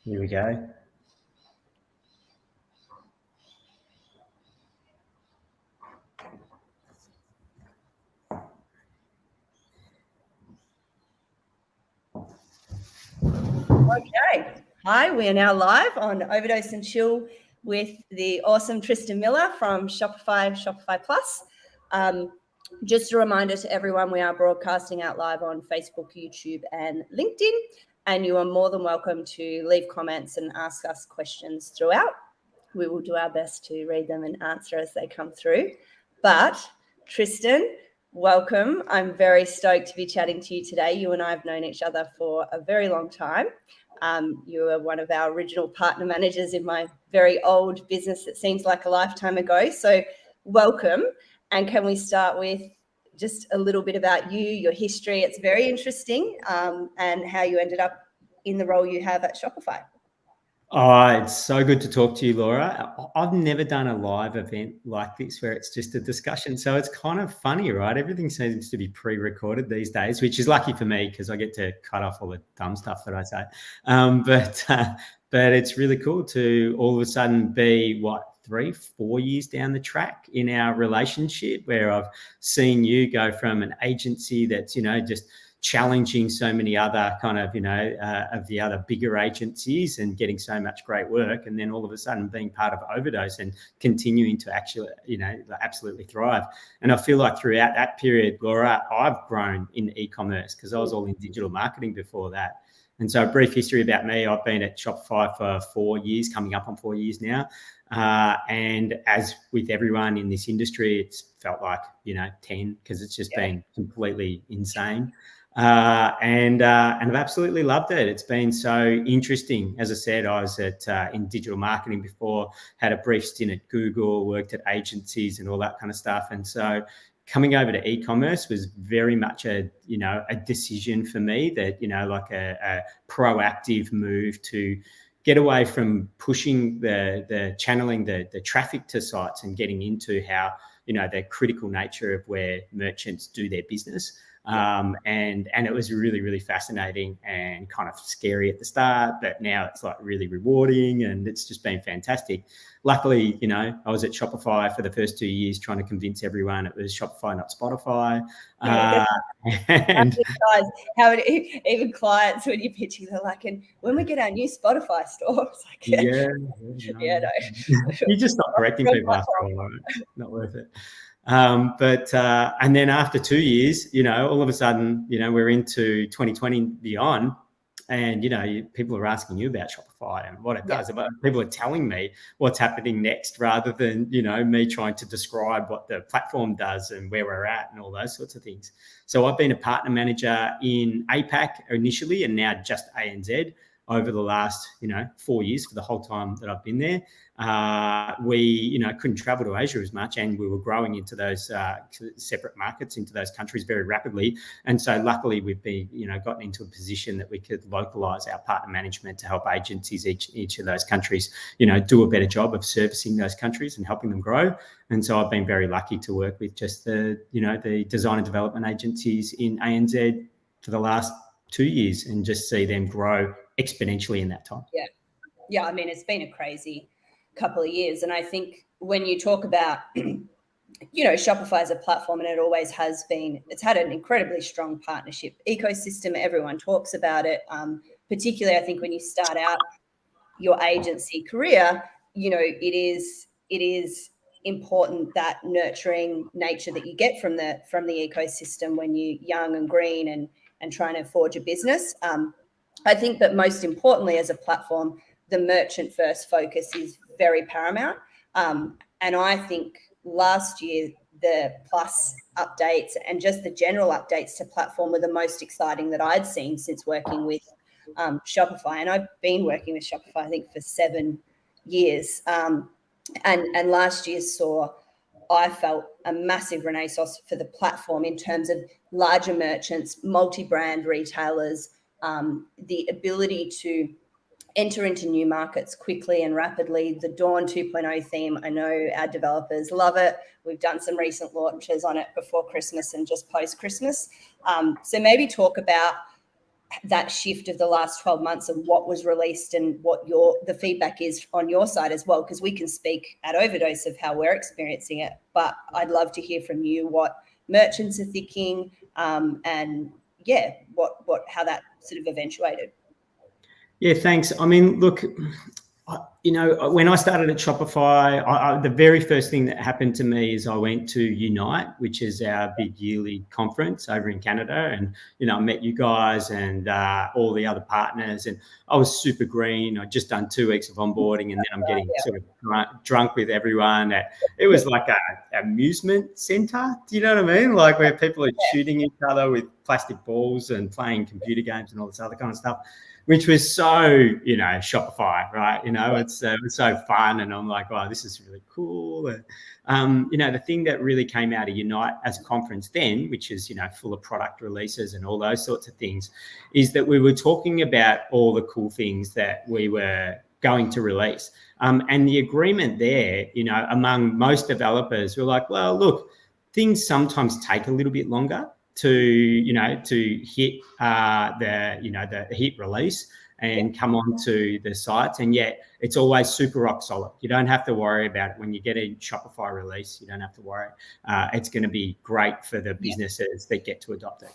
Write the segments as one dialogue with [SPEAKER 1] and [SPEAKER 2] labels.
[SPEAKER 1] Here we go.
[SPEAKER 2] Okay. Hi, we are now live on Overdose and Chill with the awesome Tristan Miller from Shopify Plus. Just a reminder to everyone, we are broadcasting out live on Facebook, YouTube, and LinkedIn, and you are more than welcome to leave comments and ask us questions throughout. We will do our best to read them and answer as they come through. But Tristan, welcome. I'm very stoked to be chatting to you today. You and I have known each other for a very long time. You were one of our original partner managers in my very old business that seems like a lifetime ago. So welcome. And can we start with just a little bit about you, your history? It's very interesting, and how you ended up in the role you have at Shopify.
[SPEAKER 1] Oh, it's so good to talk to you, Laura. I've never done a live event like this where it's just a discussion. So it's kind of funny, right? Everything seems to be pre-recorded these days, which is lucky for me because I get to cut off all the dumb stuff that I say. But it's really cool to all of a sudden be 3-4 years down the track in our relationship, where I've seen you go from an agency that's, just challenging so many other kind of, of the other bigger agencies and getting so much great work. And then all of a sudden being part of Overdose and continuing to actually, absolutely thrive. And I feel like throughout that period, Laura, I've grown in e-commerce because I was all in digital marketing before that. And so a brief history about me, I've been at Shopify for 4 years, coming up on 4 years now. And as with everyone in this industry, it's felt like, 10 because it's just been completely insane. And I've absolutely loved it. It's been so interesting. As I said, I was in digital marketing before, had a brief stint at Google, worked at agencies and all that kind of stuff. And so coming over to e-commerce was very much a decision for me that, like a proactive move to get away from pushing the channeling the traffic to sites and getting into how, the critical nature of where merchants do their business. And it was really, really fascinating and kind of scary at the start, but now it's like really rewarding and it's just been fantastic. Luckily, I was at Shopify for the first 2 years trying to convince everyone it was Shopify, not Spotify. And
[SPEAKER 2] how even clients, when you're pitching, they're like, and when we get our new Spotify store, it's like,
[SPEAKER 1] you just stop correcting people after a while. Not worth it. And then after 2 years, all of a sudden, we're into 2020 beyond, and people are asking you about Shopify and what it does. But people are telling me what's happening next, rather than me trying to describe what the platform does and where we're at and all those sorts of things. So I've been a partner manager in APAC initially, and now just ANZ over the last 4 years, for the whole time that I've been there. We couldn't travel to Asia as much, and we were growing into those separate markets, into those countries very rapidly. And so luckily we've been gotten into a position that we could localize our partner management to help agencies each of those countries do a better job of servicing those countries and helping them grow. And so I've been very lucky to work with just the design and development agencies in ANZ for the last 2 years and just see them grow exponentially in that time.
[SPEAKER 2] Yeah. I mean, it's been a crazy couple of years. And I think when you talk about, Shopify as a platform, and it always has been, it's had an incredibly strong partnership ecosystem. Everyone talks about it. Particularly, I think when you start out your agency career, it is important, that nurturing nature that you get from the ecosystem when you're young and green and trying to forge a business. I think that most importantly, as a platform, the merchant first focus is very paramount. And I think last year, the Plus updates and just the general updates to platform were the most exciting that I'd seen since working with Shopify. And I've been working with Shopify, I think, for 7 years. And last year I felt a massive renaissance for the platform in terms of larger merchants, multi-brand retailers, the ability to enter into new markets quickly and rapidly. The Dawn 2.0 theme, I know our developers love it. We've done some recent launches on it before Christmas and just post-Christmas. So maybe talk about that shift of the last 12 months and what was released and what the feedback is on your side as well, because we can speak at Overdose of how we're experiencing it, but I'd love to hear from you what merchants are thinking, and how that sort of eventuated.
[SPEAKER 1] Yeah, thanks. I mean, look, when I started at Shopify, the very first thing that happened to me is I went to Unite, which is our big yearly conference over in Canada. And, I met you guys and all the other partners, and I was super green. I'd just done 2 weeks of onboarding, and then I'm getting sort of drunk with everyone. It was like an amusement center. Do you know what I mean? Like where people are shooting each other with plastic balls and playing computer games and all this other kind of stuff, which was so, Shopify, right? It was so fun. And I'm like, wow, this is really cool. And, the thing that really came out of Unite as a conference then, which is, full of product releases and all those sorts of things, is that we were talking about all the cool things that we were going to release. And the agreement there, among most developers were like, well, look, things sometimes take a little bit longer to hit the hit release and come onto the sites, and yet it's always super rock solid. You don't have to worry about it when you get a Shopify release. You don't have to worry. It's going to be great for the businesses that get to adopt it.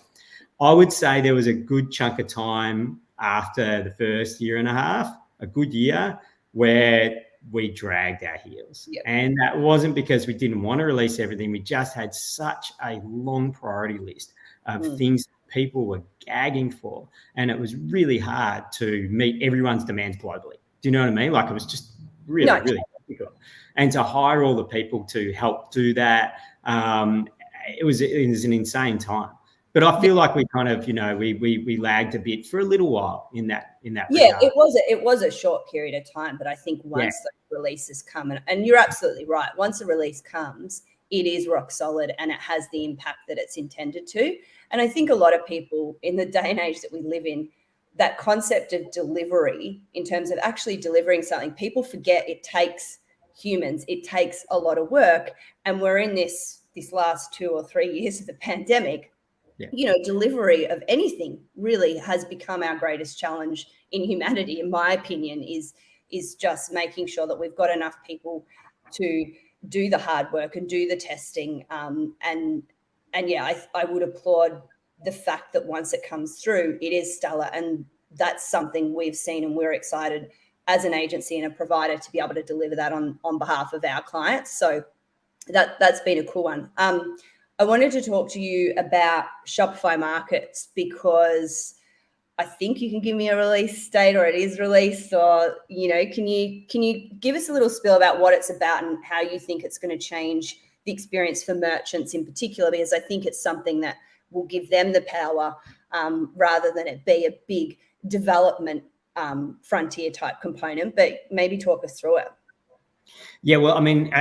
[SPEAKER 1] I would say there was a good chunk of time after the first year and a half, a good year, where we dragged our heels. Yep. And that wasn't because we didn't want to release everything. We just had such a long priority list of things people were gagging for. And it was really hard to meet everyone's demands globally. Do you know what I mean? Like it was just really difficult. And to hire all the people to help do that, it was an insane time. But I feel like we kind of, we lagged a bit for a little while in that.
[SPEAKER 2] Yeah, regard. It was a short period of time, but I think once the releases come, and you're absolutely right, once a release comes, it is rock solid and it has the impact that it's intended to. And I think a lot of people in the day and age that we live in, that concept of delivery in terms of actually delivering something, people forget it takes humans, it takes a lot of work. And we're in this last 2 or 3 years of the pandemic. Delivery of anything really has become our greatest challenge in humanity, in my opinion, is just making sure that we've got enough people to do the hard work and do the testing. I would applaud the fact that once it comes through, it is stellar. And that's something we've seen, and we're excited as an agency and a provider to be able to deliver that on behalf of our clients. So that's been a cool one. I wanted to talk to you about Shopify Markets because I think you can give me a release date, or it is released, or, can you give us a little spiel about what it's about and how you think it's going to change the experience for merchants in particular, because I think it's something that will give them the power rather than it be a big development frontier type component. But maybe talk us through it.
[SPEAKER 1] Yeah, well, I mean,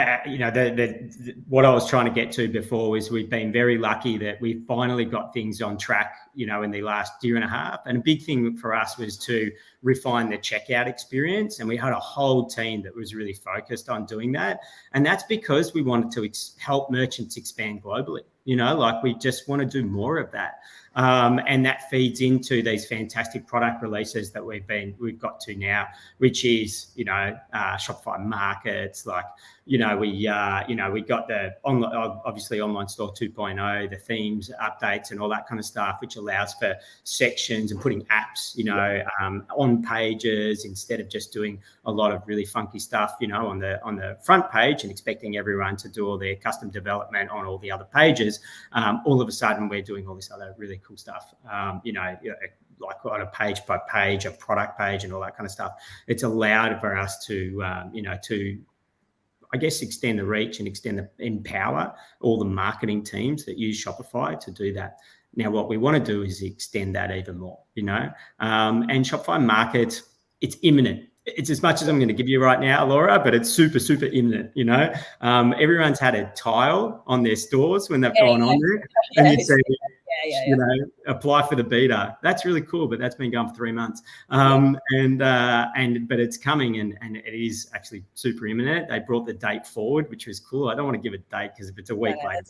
[SPEAKER 1] what I was trying to get to before was we've been very lucky that we finally got things on track, in the last year and a half. And a big thing for us was to refine the checkout experience. And we had a whole team that was really focused on doing that. And that's because we wanted to help merchants expand globally. We just want to do more of that. And that feeds into these fantastic product releases that we've got to now, which is, Shopify Markets. We got the obviously online store 2.0, the themes updates and all that kind of stuff, which allows for sections and putting apps, on pages instead of just doing a lot of really funky stuff, on the front page and expecting everyone to do all their custom development on all the other pages. All of a sudden, we're doing all this other really cool stuff, like on a page by page, a product page and all that kind of stuff. It's allowed for us to, I guess, extend the reach and empower all the marketing teams that use Shopify to do that. Now, what we want to do is extend that even more, and Shopify Markets, it's imminent. It's as much as I'm going to give you right now, Laura, but it's super, super imminent, Everyone's had a tile on their stores when they've gone on there, and you see, apply for the beta. That's really cool, but that's been going for 3 months. But it's coming, and it is actually super imminent. They brought the date forward, which was cool. I don't want to give a date because if it's a week later.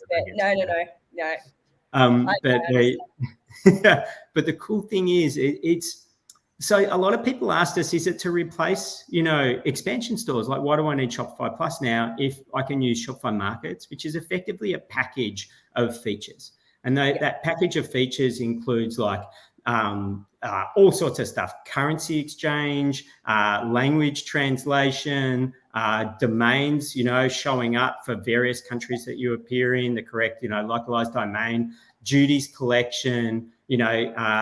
[SPEAKER 2] No.
[SPEAKER 1] But the cool thing is it's so a lot of people asked us, is it to replace, expansion stores? Like, why do I need Shopify Plus now if I can use Shopify Markets, which is effectively a package of features? And that package of features includes like all sorts of stuff: currency exchange, language translation, domains, showing up for various countries that you appear in, the correct, localized domain, duties collection,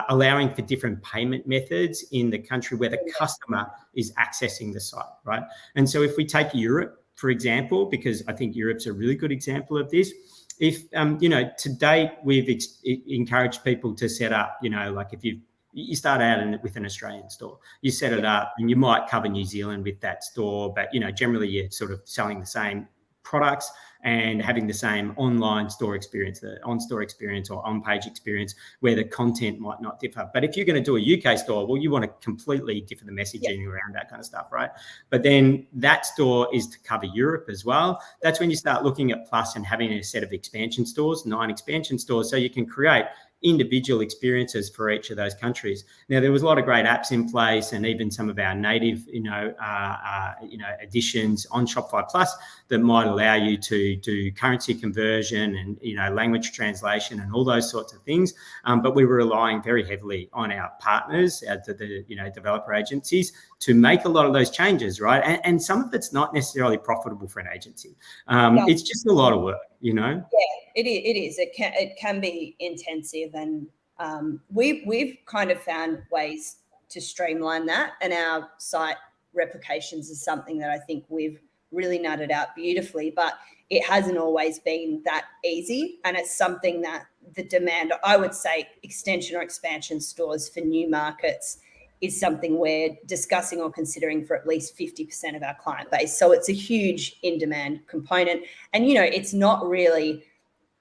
[SPEAKER 1] allowing for different payment methods in the country where the customer is accessing the site, right? And so if we take Europe, for example, because I think Europe's a really good example of this, if, to date, we've encouraged people to set up, like if you start out with an Australian store, you set it up and you might cover New Zealand with that store, but, generally you're sort of selling the same products and having the same online store experience, the on-store experience or on-page experience where the content might not differ. But if you're going to do a UK store, well, you want to completely differ the messaging around that kind of stuff, right? But then that store is to cover Europe as well. That's when you start looking at Plus and having a set of expansion stores, 9 expansion stores, so you can create individual experiences for each of those countries. Now, there was a lot of great apps in place, and even some of our native, additions on Shopify Plus that might allow you to do currency conversion and language translation and all those sorts of things. But we were relying very heavily on our partners, the developer agencies, to make a lot of those changes, right? And some of it's not necessarily profitable for an agency. It's just a lot of work, Yeah,
[SPEAKER 2] it is. It can be intensive, and we've kind of found ways to streamline that. And our site replications is something that I think we've really nutted out beautifully, but it hasn't always been that easy. And it's something that the demand, I would say, extension or expansion stores for new markets is something we're discussing or considering for at least 50% of our client base. So it's a huge in-demand component. And, it's not really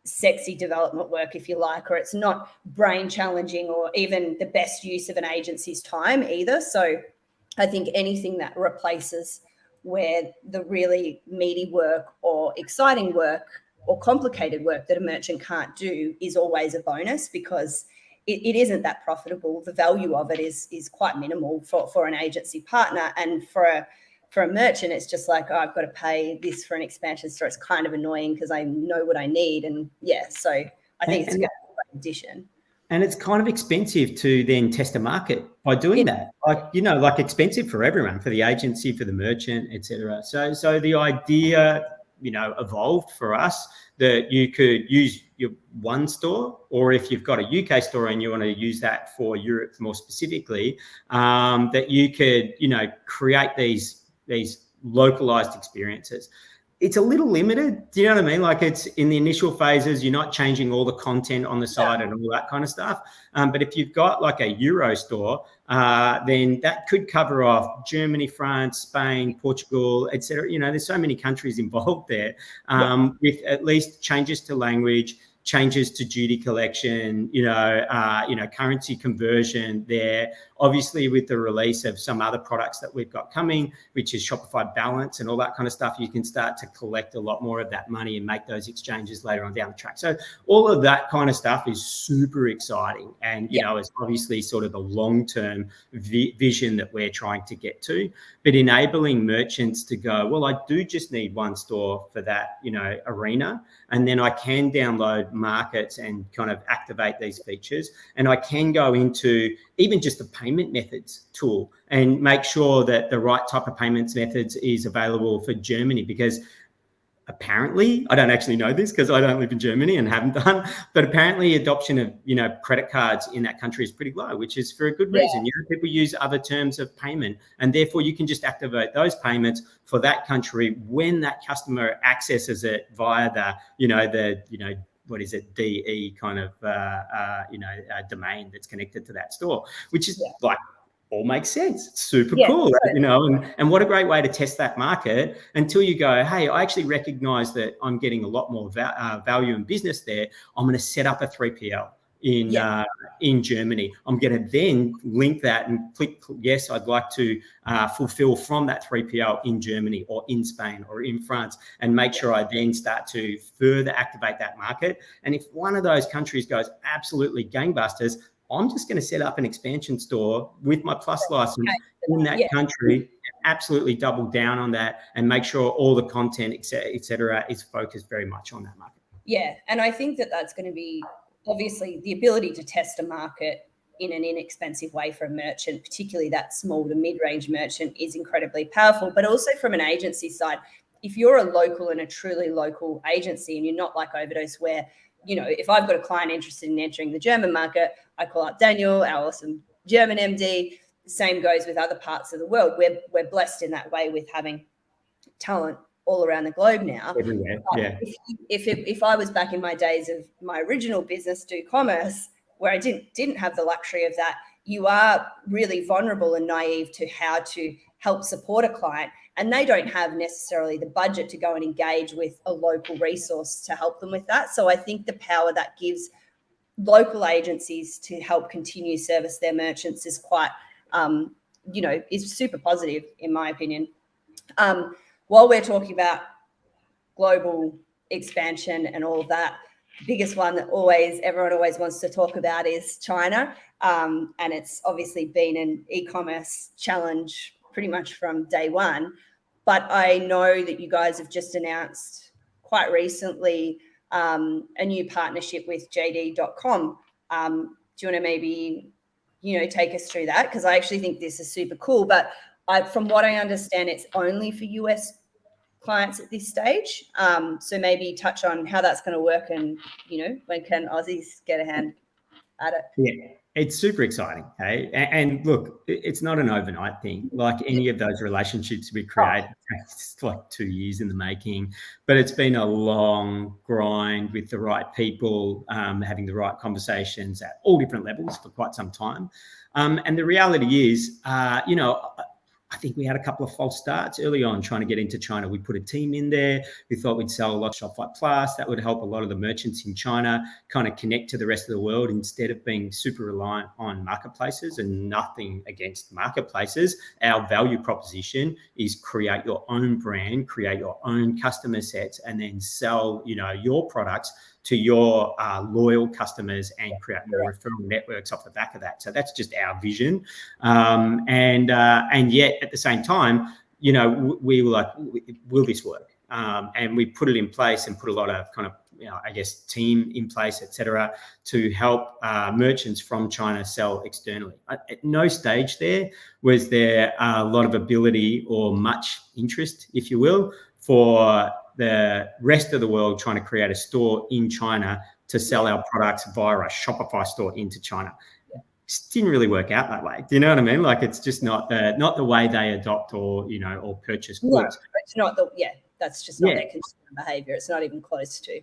[SPEAKER 2] sexy development work, if you like, or it's not brain challenging or even the best use of an agency's time either. So I think anything that replaces where the really meaty work or exciting work or complicated work that a merchant can't do is always a bonus, because it isn't that profitable. The value of it is quite minimal for an agency partner. And for a merchant, it's just like, I've got to pay this for an expansion store. It's kind of annoying because I know what I need. And so I think it's a great addition.
[SPEAKER 1] And it's kind of expensive to then test a market by doing that. Like expensive for everyone, for the agency, for the merchant, etc. So the idea, evolved for us that you could use your one store, or if you've got a UK store and you want to use that for Europe more specifically, that you could, create these localized experiences. It's a little limited. Do you know what I mean? Like, it's in the initial phases, you're not changing all the content on the site and all that kind of stuff. But if you've got like a Euro store, then that could cover off Germany, France, Spain, Portugal, etc. There's so many countries involved there, with at least changes to language, changes to duty collection, currency conversion there. Obviously, with the release of some other products that we've got coming, which is Shopify Balance and all that kind of stuff, you can start to collect a lot more of that money and make those exchanges later on down the track. So all of that kind of stuff is super exciting. And, it's obviously sort of the long-term vision that we're trying to get to, but enabling merchants to go, well, I do just need one store for that, arena. And then I can download markets and kind of activate these features. And I can go into even just the payment methods tool and make sure that the right type of payments methods is available for Germany, because apparently, I don't actually know this because I don't live in Germany and haven't done, but apparently adoption of, credit cards in that country is pretty low, which is for a good reason. People use other terms of payment, and therefore you can just activate those payments for that country when that customer accesses it via what is it, DE kind of, domain that's connected to that store, which is like, all makes sense. It's super cool, and what a great way to test that market until you go, hey, I actually recognize that I'm getting a lot more value and business there. I'm going to set up a 3PL, in Germany. I'm going to then link that and click, yes, I'd like to fulfill from that 3PL in Germany or in Spain or in France, and make sure I then start to further activate that market. And if one of those countries goes absolutely gangbusters, I'm just going to set up an expansion store with my Plus license in that country, absolutely double down on that, and make sure all the content, et cetera, is focused very much on that market.
[SPEAKER 2] Yeah, and I think that that's going to be, obviously, the ability to test a market in an inexpensive way for a merchant, particularly that small to mid-range merchant, is incredibly powerful. But also from an agency side, if you're a local and a truly local agency, and you're not like Overdose, where, you know, if I've got a client interested in entering the German market, I call up Daniel, our awesome German MD. The same goes with other parts of the world. We're blessed in that way with having talent all around the globe now.
[SPEAKER 1] Everywhere, yeah.
[SPEAKER 2] If I was back in my days of my original business, Do Commerce, where I didn't have the luxury of that, you are really vulnerable and naive to how to help support a client, and they don't have necessarily the budget to go and engage with a local resource to help them with that. So I think the power that gives local agencies to help continue service their merchants is quite, is super positive in my opinion. While we're talking about global expansion and all of that, the biggest one that everyone always wants to talk about is China. And it's obviously been an e-commerce challenge pretty much from day one. But I know that you guys have just announced quite recently a new partnership with JD.com. Do you want to maybe, take us through that? Because I actually think this is super cool. But from what I understand, it's only for US clients at this stage. So maybe touch on how that's going to work, and, when can Aussies get a hand at it?
[SPEAKER 1] Yeah, it's super exciting. Hey, and look, it's not an overnight thing. Like any of those relationships we create, it's like 2 years in the making, but it's been a long grind with the right people, having the right conversations at all different levels for quite some time. And the reality is, I think we had a couple of false starts early on trying to get into China. We put a team in there. We thought we'd sell a lot of Shopify Plus. That would help a lot of the merchants in China kind of connect to the rest of the world instead of being super reliant on marketplaces. And nothing against marketplaces. Our value proposition is create your own brand, create your own customer sets, and then sell, your products to your loyal customers and create more referral networks off the back of that. So that's just our vision. And yet at the same time, we were like, will this work? And we put it in place and put a lot of kind of, team in place, et cetera, to help merchants from China sell externally. At no stage there was there a lot of ability or much interest, if you will, for the rest of the world trying to create a store in China to sell our products via a Shopify store into China. It didn't really work out that way. Do you know what I mean? Like, it's just not the way they adopt or purchase goods.
[SPEAKER 2] No, it's not that's just not their consumer behavior. It's not even close to.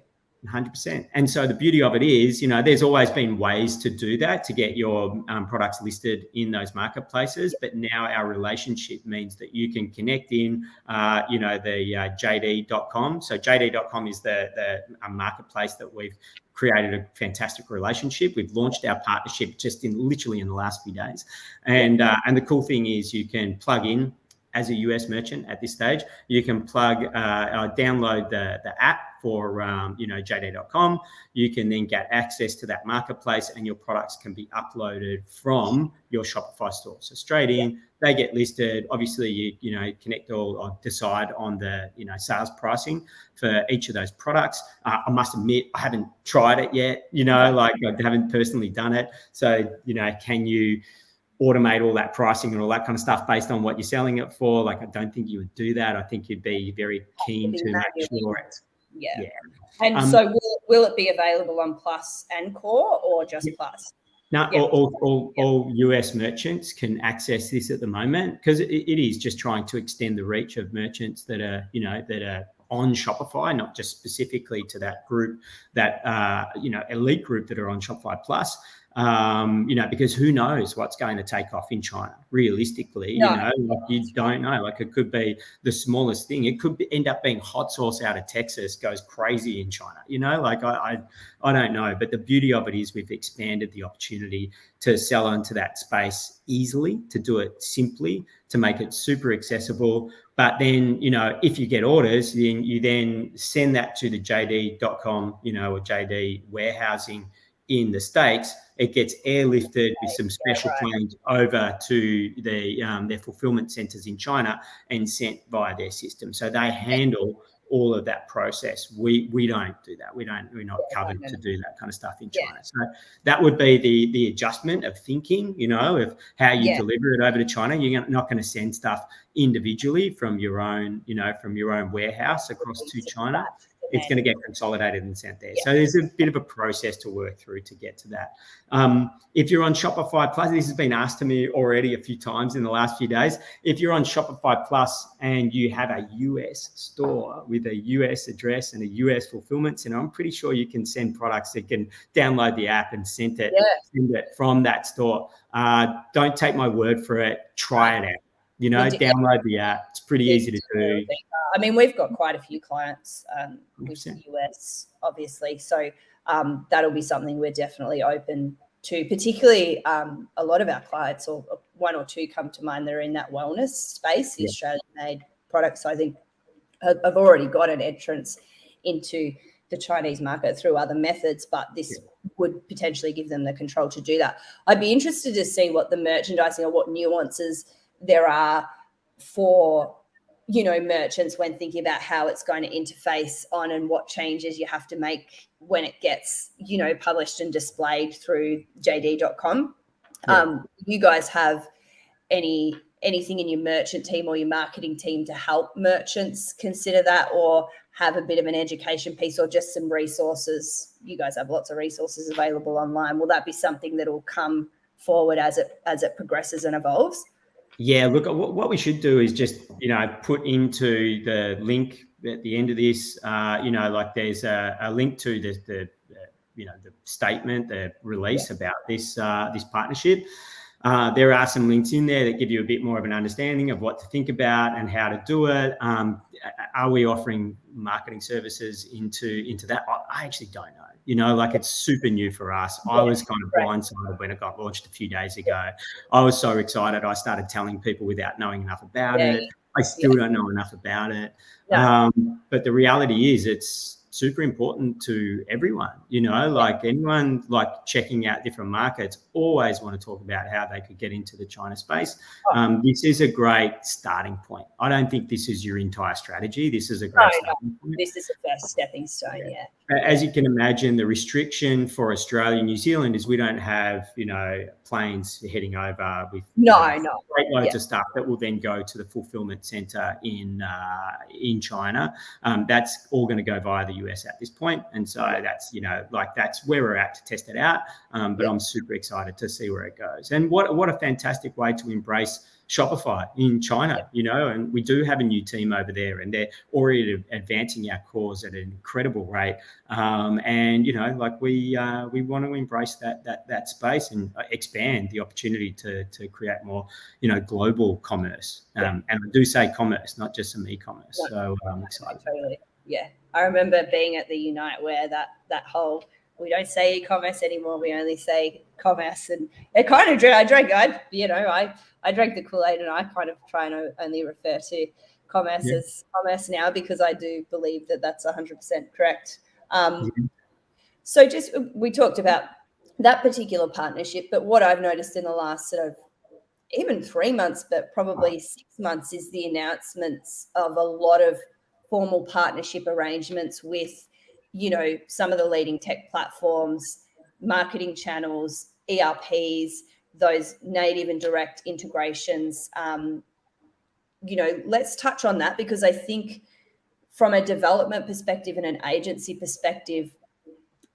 [SPEAKER 1] 100%. And so the beauty of it is, there's always been ways to do that, to get your products listed in those marketplaces. But now our relationship means that you can connect in, the JD.com. So JD.com is the marketplace that we've created a fantastic relationship. We've launched our partnership just literally in the last few days. And the cool thing is you can plug in as a US merchant at this stage. You can download the app for JD.com. You can then get access to that marketplace, and your products can be uploaded from your Shopify store. So straight in, they get listed. Obviously, you connect or decide on the sales pricing for each of those products. I must admit, I haven't tried it yet. I haven't personally done it. So can you automate all that pricing and all that kind of stuff based on what you're selling it for? Like, I don't think you would do that. I think you'd be very keen to make sure it's
[SPEAKER 2] And so will it be available on Plus and Core, or just Plus?
[SPEAKER 1] No, all US merchants can access this at the moment, because it is just trying to extend the reach of merchants that are on Shopify, not just specifically to that group, that elite group that are on Shopify Plus. because who knows what's going to take off in China realistically,
[SPEAKER 2] No.
[SPEAKER 1] like you don't know, like it could be the smallest thing. It could end up being hot sauce out of Texas goes crazy in China, like I don't know. But the beauty of it is we've expanded the opportunity to sell into that space easily, to do it simply, to make it super accessible. But then, if you get orders, then you then send that to the JD.com, or JD warehousing in the States. It gets airlifted with some special planes over to their fulfillment centers in China and sent via their system. So they handle all of that process. We don't do that. We're not covered to do that kind of stuff in China. So that would be the adjustment of thinking, of how you deliver it over to China. You're not going to send stuff individually from your own warehouse across to China. It's going to get consolidated and sent there. So there's a bit of a process to work through to get to that. If you're on Shopify Plus, this has been asked to me already a few times in the last few days. If you're on Shopify Plus and you have a US store with a US address and a US fulfillment center, I'm pretty sure you can send products that can download the app and send it from that store. Don't take my word for it. Try it out. Download the app. It's pretty easy to do.
[SPEAKER 2] I mean, we've got quite a few clients with the US, obviously. So that'll be something we're definitely open to, particularly a lot of our clients, or one or two come to mind that are in that wellness space, the Australian-made products, I think, have already got an entrance into the Chinese market through other methods, but this would potentially give them the control to do that. I'd be interested to see what the merchandising or what nuances there are for merchants when thinking about how it's going to interface on and what changes you have to make when it gets published and displayed through JD.com. You guys have anything in your merchant team or your marketing team to help merchants consider that, or have a bit of an education piece, or just some resources? You guys have lots of resources available online. Will that be something that will come forward as it progresses and evolves?
[SPEAKER 1] Yeah, look, what we should do is just, put into the link at the end of this, like there's a link to the statement, the release about this partnership. There are some links in there that give you a bit more of an understanding of what to think about and how to do it. Are we offering marketing services into that? I actually don't know. It's super new for us. I was kind of blindsided when it got launched a few days ago. I was so excited. I started telling people without knowing enough about it. I still don't know enough about it. But the reality is it's super important to everyone, like anyone checking out different markets always want to talk about how they could get into the China space. This is a great starting point. I don't think this is your entire strategy. This is a great starting point.
[SPEAKER 2] This is the first stepping stone,
[SPEAKER 1] As you can imagine, the restriction for Australia and New Zealand is we don't have, planes heading over with great loads of stuff that will then go to the fulfillment center in China. That's all going to go via the US at this point. And so that's, that's where we're at to test it out. But I'm super excited to see where it goes. And what a fantastic way to embrace Shopify in China, and we do have a new team over there, and they're already advancing our cause at an incredible rate. And we want to embrace that space and expand the opportunity to create more, global commerce. And I do say commerce, not just some e-commerce. So I'm excited.
[SPEAKER 2] Totally. Yeah. I remember being at the Unite where that whole, we don't say e-commerce anymore. We only say commerce, and it kind of I drank the Kool-Aid, and I kind of try and only refer to commerce as commerce now, because I do believe that that's 100% correct. So we talked about that particular partnership, but what I've noticed in the last sort of even 3 months, but probably 6 months, is the announcements of a lot of formal partnership arrangements with some of the leading tech platforms, marketing channels, ERPs, those native and direct integrations. Let's touch on that, because I think from a development perspective and an agency perspective,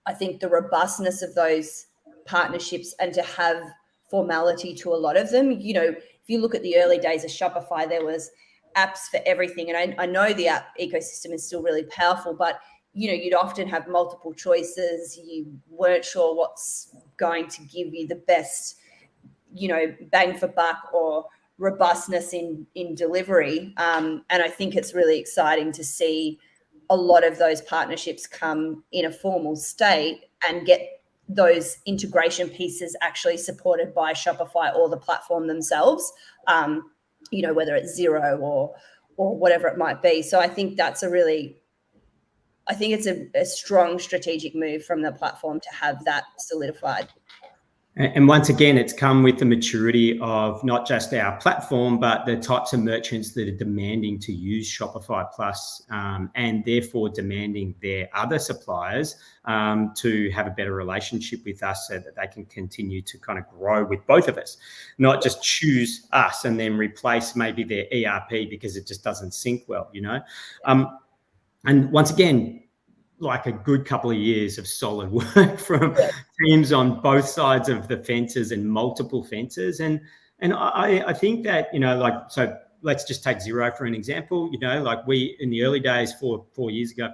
[SPEAKER 2] I think the robustness of those partnerships, and to have formality to a lot of them, if you look at the early days of Shopify, there was apps for everything. And I know the app ecosystem is still really powerful, but you'd often have multiple choices. You weren't sure what's going to give you the best, bang for buck or robustness in delivery. And I think it's really exciting to see a lot of those partnerships come in a formal state and get those integration pieces actually supported by Shopify or the platform themselves, whether it's Xero or whatever it might be. So I think it's a strong strategic move from the platform to have that solidified.
[SPEAKER 1] And once again, it's come with the maturity of not just our platform, but the types of merchants that are demanding to use Shopify Plus, and therefore demanding their other suppliers to have a better relationship with us so that they can continue to kind of grow with both of us, not just choose us and then replace maybe their ERP because it just doesn't sync well, And once again, like a good couple of years of solid work from teams on both sides of the fences and multiple fences. And I think that, so let's just take Xero for an example. Like we, in the early days, 5 years ago,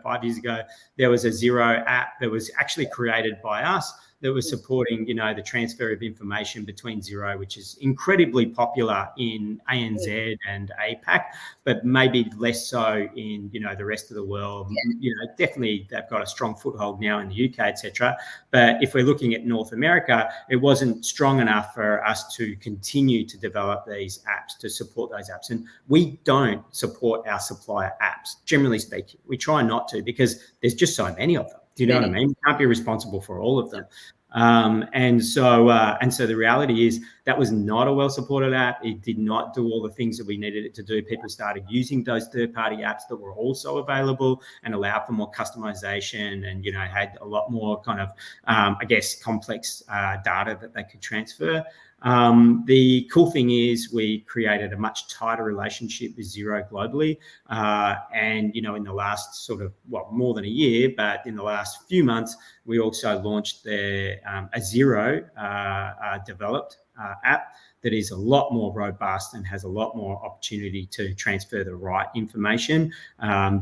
[SPEAKER 1] there was a Xero app that was actually created by us that was supporting, the transfer of information between Xero, which is incredibly popular in ANZ and APAC, but maybe less so in, the rest of the world. Definitely they've got a strong foothold now in the UK, etc. But if we're looking at North America, it wasn't strong enough for us to continue to develop these apps, to support those apps. And we don't support our supplier apps, generally speaking. We try not to because there's just so many of them. Do you know what I mean? We can't be responsible for all of them. And so the reality is that was not a well-supported app. It did not do all the things that we needed it to do. People started using those third-party apps that were also available and allowed for more customization and, had a lot more kind of, complex data that they could transfer. The cool thing is we created a much tighter relationship with Xero globally. And, in the last more than a year, but in the last few months, we also launched a Xero developed app that is a lot more robust and has a lot more opportunity to transfer the right information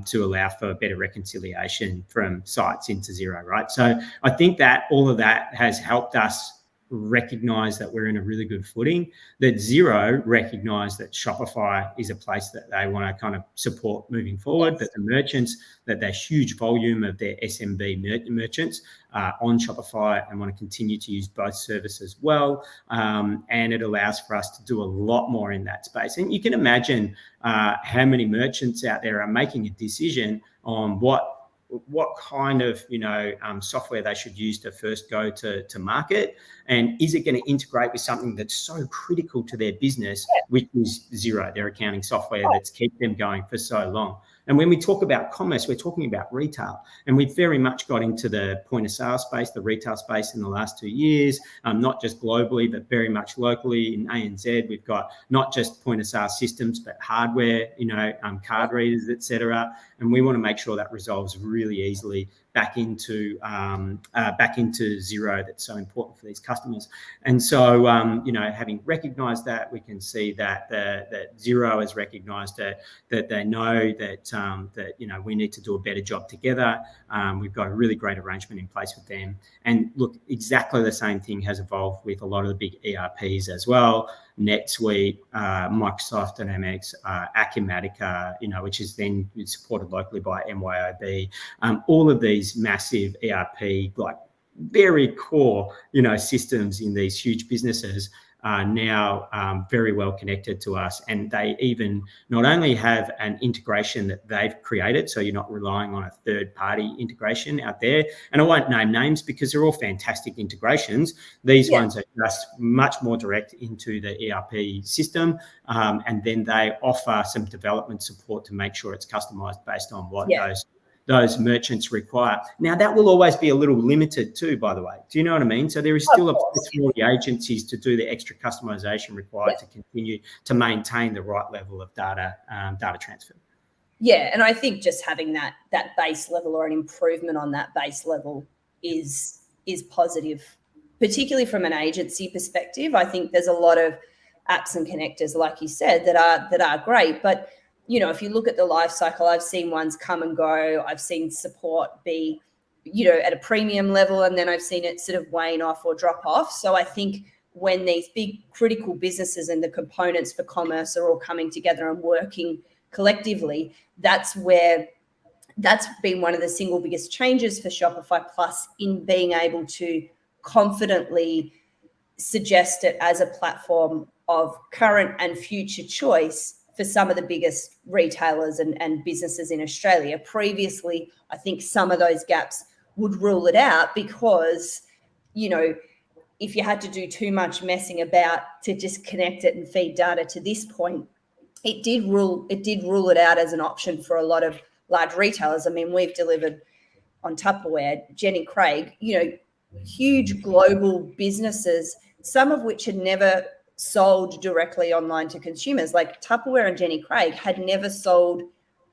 [SPEAKER 1] to allow for better reconciliation from sites into Xero, right? So I think that all of that has helped us recognize that we're in a really good footing, that Xero recognize that Shopify is a place that they want to kind of support moving forward, that the merchants, that their huge volume of their SMB merchants on Shopify and want to continue to use both services well. And it allows for us to do a lot more in that space. And you can imagine how many merchants out there are making a decision on what kind of software they should use to first go to market, and is it going to integrate with something that's so critical to their business, which is Xero, their accounting software that's kept them going for so long. And when we talk about commerce, we're talking about retail, and we've very much got into the point of sale space, the retail space in the last 2 years, not just globally, but very much locally. In ANZ, we've got not just point of sale systems, but hardware, card readers, etc. And we want to make sure that resolves really easily back into Xero, that's so important for these customers. And so, having recognised that, we can see that that Xero has recognised that they know that we need to do a better job together. We've got a really great arrangement in place with them. And look, exactly the same thing has evolved with a lot of the big ERPs as well. NetSuite, Microsoft Dynamics, Acumatica, which is then supported locally by MYOB. All of these massive ERP, like very core, systems in these huge businesses are now very well connected to us. And they even not only have an integration that they've created, so you're not relying on a third-party integration out there. And I won't name names because they're all fantastic integrations. These ones are just much more direct into the ERP system. And then they offer some development support to make sure it's customized based on what those merchants require. Now, that will always be a little limited too, by the way. Do you know what I mean? So there is still a place for the agencies to do the extra customization required to continue to maintain the right level of data transfer.
[SPEAKER 2] Yeah, and I think just having that base level or an improvement on that base level is positive, particularly from an agency perspective. I think there's a lot of apps and connectors, like you said, that are great, but if you look at the life cycle, I've seen ones come and go. I've seen support be at a premium level, and then I've seen it sort of wane off or drop off. So I think when these big critical businesses and the components for commerce are all coming together and working collectively, that's been one of the single biggest changes for Shopify Plus in being able to confidently suggest it as a platform of current and future choice for some of the biggest retailers and businesses in Australia. Previously, I think some of those gaps would rule it out because, if you had to do too much messing about to just connect it and feed data to this point, it did rule it out as an option for a lot of large retailers. I mean, we've delivered on Tupperware, Jenny Craig, huge global businesses, some of which had never sold directly online to consumers. Like Tupperware and Jenny Craig had never sold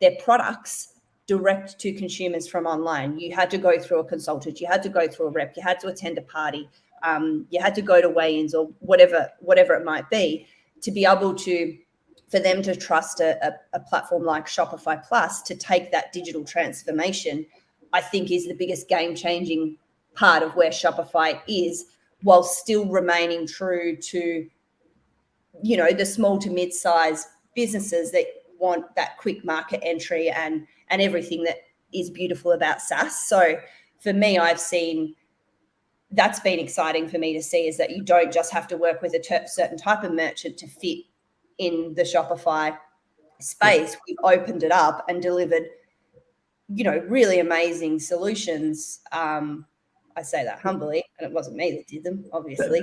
[SPEAKER 2] their products direct to consumers from online. You had to go through a consultant, you had to go through a rep, you had to attend a party, you had to go to weigh-ins or whatever it might be to be able for them to trust a platform like Shopify Plus to take that digital transformation, I think is the biggest game-changing part of where Shopify is, while still remaining true to, the small to mid-size businesses that want that quick market entry and everything that is beautiful about SaaS. So for me, I've seen that's been exciting for me to see, is that you don't just have to work with a certain type of merchant to fit in the Shopify space. We've opened it up and delivered, really amazing solutions. I say that humbly, and it wasn't me that did them, obviously.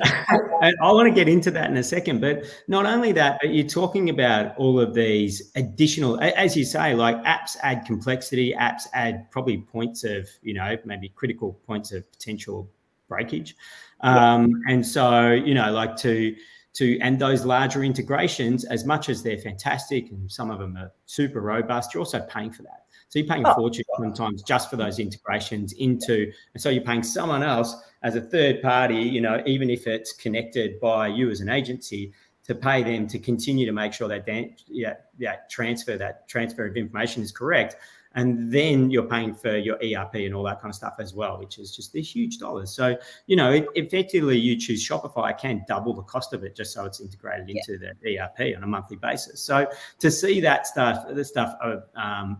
[SPEAKER 1] And I want to get into that in a second, but not only that, but you're talking about all of these additional, as you say, like apps add complexity, apps add probably points of, maybe critical points of potential breakage. And so, like and those larger integrations, as much as they're fantastic and some of them are super robust, you're also paying for that. So you're paying a fortune sometimes just for those integrations and so you're paying someone else as a third party, even if it's connected by you as an agency, to pay them to continue to make sure that transfer of information is correct. And then you're paying for your ERP and all that kind of stuff as well, which is just these huge dollars. So, effectively you choose Shopify, can double the cost of it just so it's integrated into the ERP on a monthly basis. So to see that stuff,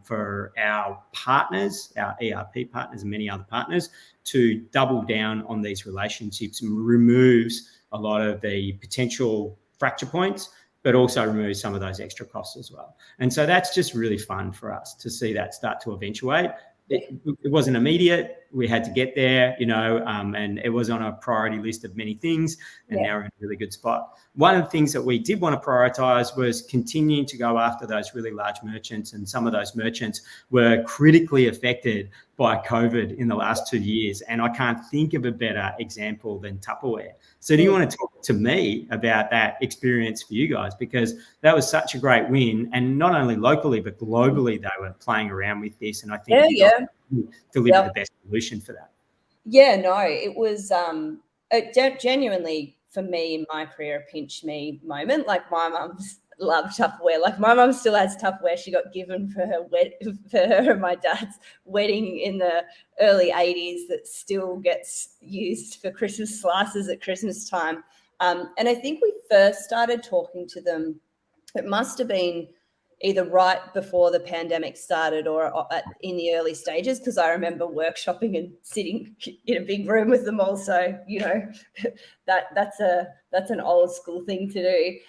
[SPEAKER 1] for our partners, our ERP partners and many other partners, to double down on these relationships removes a lot of the potential fracture points, but also remove some of those extra costs as well. And so that's just really fun for us to see that start to eventuate. It wasn't immediate. We had to get there, and it was on a priority list of many things, and now we're in a really good spot. One of the things that we did want to prioritize was continuing to go after those really large merchants, and some of those merchants were critically affected by COVID in the last 2 years. And I can't think of a better example than Tupperware. So do you want to talk to me about that experience for you guys? Because that was such a great win. And not only locally, but globally, they were playing around with this. And I think delivered the best solution for that.
[SPEAKER 2] Yeah, no, it was genuinely, for me in my career, a pinch me moment. Like my mum's loved Tupperware. Like my mum still has Tupperware. She got given for her and my dad's wedding in the early 80s that still gets used for Christmas slices at Christmas time. And I think we first started talking to them, it must have been either right before the pandemic started or in the early stages, because I remember workshopping and sitting in a big room with them all. So, that's an old school thing to do.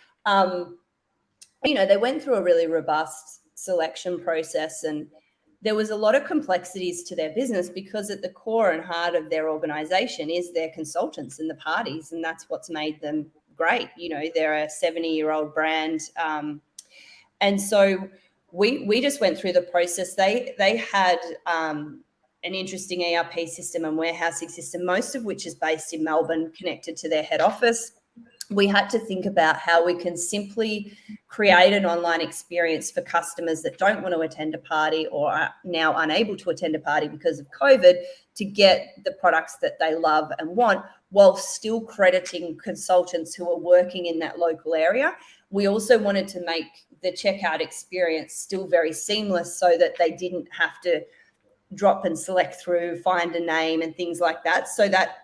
[SPEAKER 2] They went through a really robust selection process, and there was a lot of complexities to their business because at the core and heart of their organization is their consultants and the parties, and that's what's made them great. They're a 70-year-old brand. And so we just went through the process. They had an interesting ERP system and warehousing system, most of which is based in Melbourne, connected to their head office. We had to think about how we can simply create an online experience for customers that don't want to attend a party or are now unable to attend a party because of COVID to get the products that they love and want, while still crediting consultants who are working in that local area. We also wanted to make the checkout experience still very seamless so that they didn't have to drop and select through, find a name and things like that. So that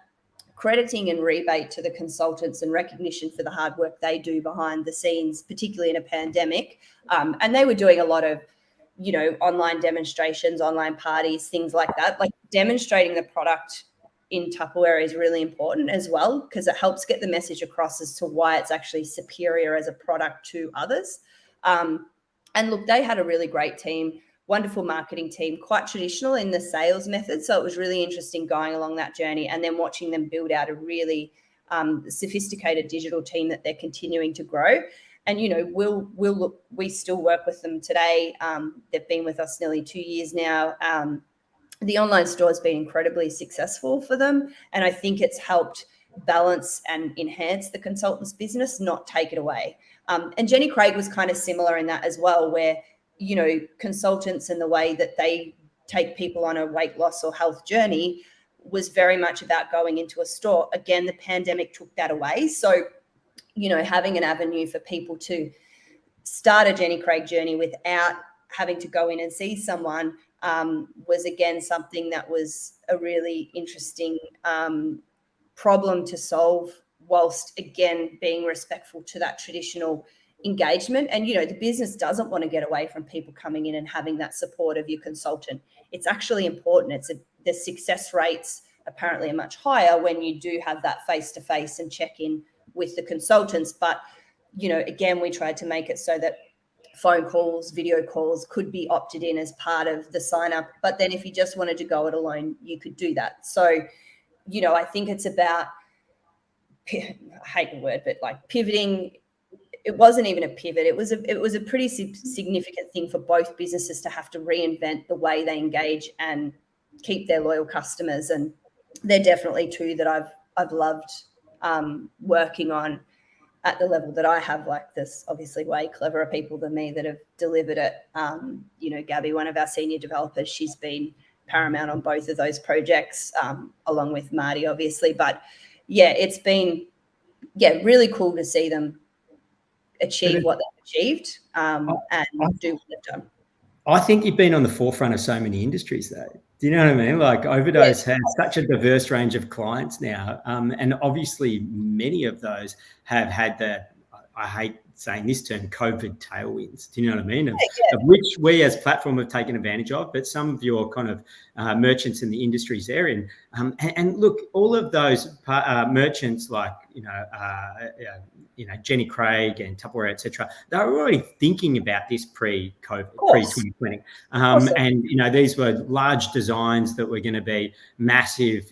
[SPEAKER 2] crediting and rebate to the consultants and recognition for the hard work they do behind the scenes, particularly in a pandemic. And they were doing a lot of, online demonstrations, online parties, things like that. Like demonstrating the product in Tupperware is really important as well, because it helps get the message across as to why it's actually superior as a product to others. And look, they had a really great team, wonderful marketing team, quite traditional in the sales method. So it was really interesting going along that journey and then watching them build out a really sophisticated digital team that they're continuing to grow. And, we still work with them today. They've been with us nearly 2 years now. The online store has been incredibly successful for them. And I think it's helped balance and enhance the consultants' business, not take it away. And Jenny Craig was kind of similar in that as well, where, consultants and the way that they take people on a weight loss or health journey was very much about going into a store. Again, the pandemic took that away. So, having an avenue for people to start a Jenny Craig journey without having to go in and see someone was, again, something that was a really interesting problem to solve, whilst, again, being respectful to that traditional engagement. And, the business doesn't want to get away from people coming in and having that support of your consultant. It's actually important. The success rates apparently are much higher when you do have that face-to-face and check-in with the consultants. But, again, we tried to make it so that phone calls, video calls could be opted in as part of the sign up. But then if you just wanted to go it alone, you could do that. So, I think it's about, I hate the word, but like pivoting. It wasn't even a pivot. It was a pretty significant thing for both businesses to have to reinvent the way they engage and keep their loyal customers. And they're definitely two that I've loved working on at the level that I have. Like, there's obviously way cleverer people than me that have delivered it. Gabby, one of our senior developers, she's been paramount on both of those projects, along with Marty, obviously. But yeah, it's been really cool to see them achieve what they've achieved and do what they've done.
[SPEAKER 1] I think you've been on the forefront of so many industries, though. Do you know what I mean? Like, Overdose has such a diverse range of clients now. And obviously many of those have had I hate saying this term, COVID tailwinds. Do you know what I mean? Of which we as platform have taken advantage of, but some of your kind of merchants in the industries they're in. And look, all of those merchants like, Jenny Craig and Tupperware, etc., they were already thinking about this pre-COVID, pre-2020. And, these were large designs that were going to be massive,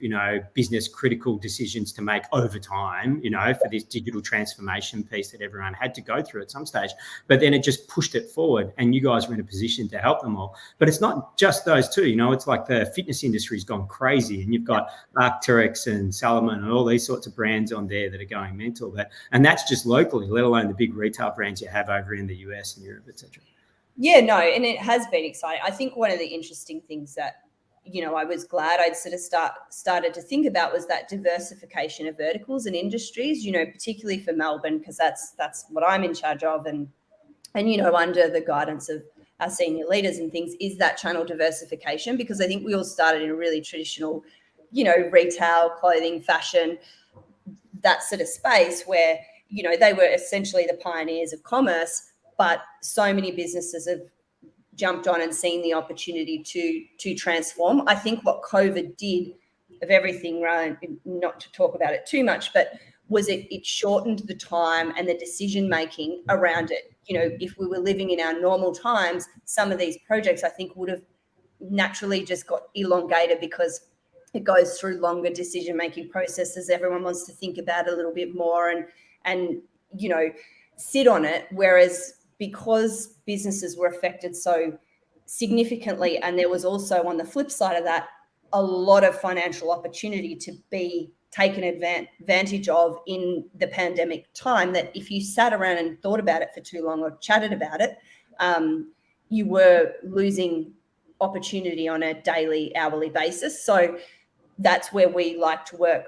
[SPEAKER 1] business critical decisions to make over time, for this digital transformation piece that everyone had to go through at some stage. But then it just pushed it forward and you guys were in a position to help them all. But it's not just those two, it's like the fitness industry's gone crazy and you've got Arc'teryx and Salomon and all these sorts of brands on there that are going mental. And that's just locally, let alone the big retail brands you have over in the US and Europe, etc. Yeah, no, and it has been exciting. I think one of the interesting things that, I was glad I'd sort of started to think about was that diversification of verticals and industries, particularly for Melbourne, because that's what I'm in charge of. And under the guidance of our senior leaders and things, is that channel diversification, because I think we all started in a really traditional, retail, clothing, fashion, that sort of space where, they were essentially the pioneers of commerce, but so many businesses have jumped on and seen the opportunity to transform. I think what COVID did, of everything, right, not to talk about it too much, but was it shortened the time and the decision making around it. If we were living in our normal times, some of these projects I think would have naturally just got elongated because it goes through longer decision making processes. Everyone wants to think about it a little bit more and sit on it. Whereas because businesses were affected so significantly, and there was also on the flip side of that a lot of financial opportunity to be taken advantage of in the pandemic time, that if you sat around and thought about it for too long or chatted about it, you were losing opportunity on a daily, hourly basis. So that's where we like to work